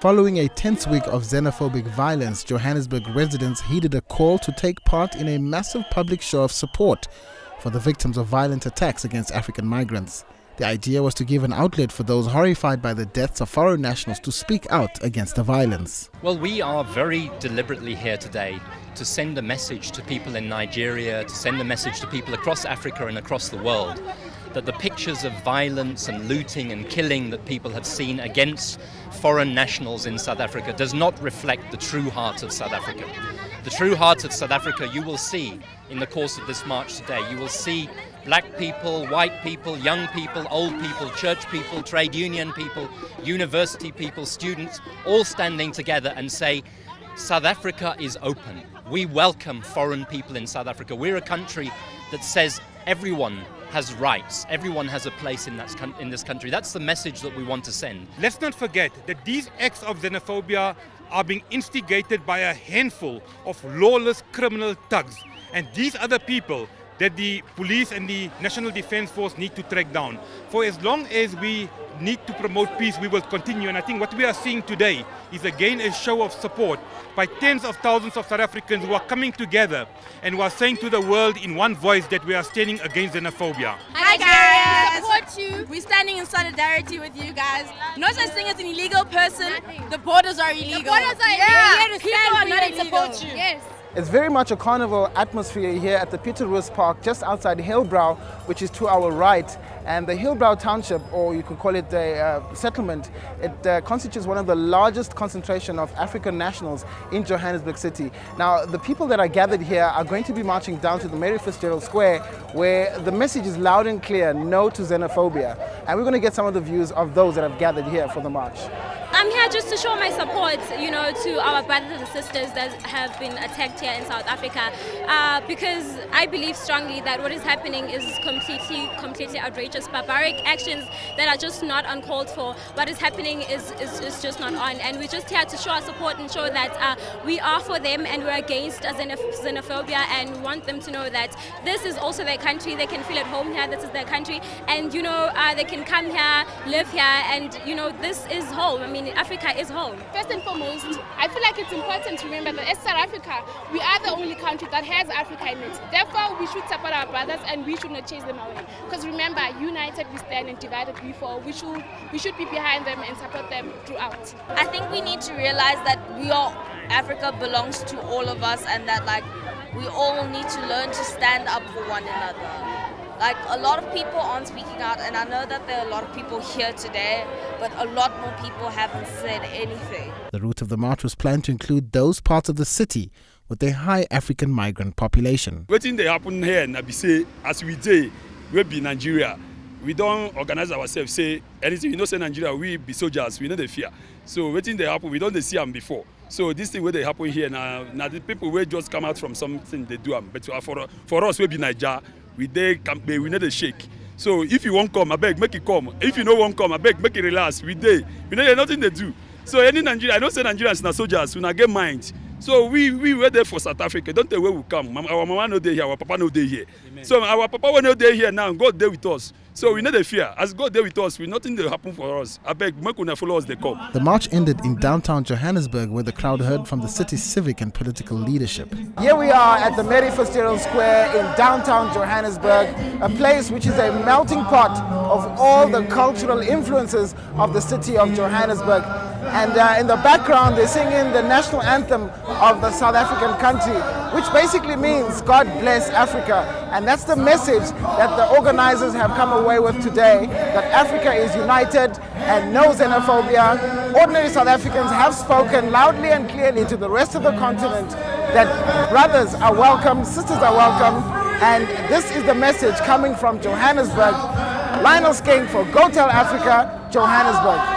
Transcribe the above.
Following a tense week of xenophobic violence, Johannesburg residents heeded a call to take part in a massive public show of support for the victims of violent attacks against African migrants. The idea was to give an outlet for those horrified by the deaths of foreign nationals to speak out against the violence. Well, we are very deliberately here today to send a message to people in Nigeria, to send a message to people across Africa and across the world, that the pictures of violence and looting and killing that people have seen against foreign nationals in South Africa does not reflect the true heart of South Africa. The true heart of South Africa you will see in the course of this march today. You will see black people, white people, young people, old people, church people, trade union people, university people, students, all standing together and say, South Africa is open. We welcome foreign people in South Africa. We're a country that says everyone has rights. Everyone has a place in this country. That's the message that we want to send. Let's not forget that these acts of xenophobia are being instigated by a handful of lawless criminal thugs. And these are the people that the police and the National Defence Force need to track down. For as long as we need to promote peace, we will continue. And I think what we are seeing today is again a show of support by tens of thousands of South Africans who are coming together and who are saying to the world in one voice that we are standing against xenophobia. Hi guys! We support you. We're standing in solidarity with you guys. No such thing as an illegal person. The borders are illegal. The borders are illegal. Yeah, People are not to support you. Yes. It's very much a carnival atmosphere here at the Peter Roos Park, just outside Hillbrow, which is to our right. And the Hillbrow Township, or you could call it a settlement, it constitutes one of the largest concentration of African nationals in Johannesburg City. Now, the people that are gathered here are going to be marching down to the Mary Fitzgerald Square, where the message is loud and clear, no to xenophobia. And we're going to get some of the views of those that have gathered here for the march. I'm here just to show my support, to our brothers and sisters that have been attacked here in South Africa, because I believe strongly that what is happening is completely outrageous, barbaric actions that are just not uncalled for. What is happening is just not on, and we're just here to show our support and show that we are for them and we're against xenophobia, and we want them to know that this is also their country. They can feel at home here. This is their country, and they can come here, live here, and this is home. I mean, Africa is home. First and foremost, I feel like it's important to remember that as South Africa, we are the only country that has Africa in it. Therefore, we should support our brothers and we should not chase them away. Because remember, united we stand and divided we fall. We should be behind them and support them throughout. I think we need to realize that Africa belongs to all of us, and that we all need to learn to stand up for one another. A lot of people aren't speaking out, and I know that there are a lot of people here today, but a lot more people haven't said anything. The route of the march was planned to include those parts of the city with a high African migrant population. What thing they happen here in Abise, as we say, we be Nigeria. We don't organize ourselves, say anything. Say Nigeria, we be soldiers, we know the fear. So what thing they happen, we don't see them before. So this thing where they happen here now the people will just come out from something they do. But for us, we be Nigeria. We know the shake. So if you won't come, I beg, make it come. If you don't want come, I beg, make it relax. We know there's nothing they do. So any Nigeria, I don't say Nigerians are soldiers, we not get mind. So we were there for South Africa. Don't tell where we come. Our mama no day here, our papa no day here. Amen. So our papa will no day here now. God there with us. So we know the fear. As God there with us, nothing will happen for us. I beg, make una follow us, they come. The march ended in downtown Johannesburg, where the crowd heard from the city's civic and political leadership. Here we are at the Mary Fitzgerald Square in downtown Johannesburg, a place which is a melting pot of all the cultural influences of the city of Johannesburg. And in the background, they're singing the national anthem of the South African country, which basically means God bless Africa. And that's the message that the organizers have come away with today, that Africa is united and no xenophobia. Ordinary South Africans have spoken loudly and clearly to the rest of the continent that brothers are welcome, sisters are welcome, and this is the message coming from Johannesburg. Lionel King for Go Tell Africa, Johannesburg.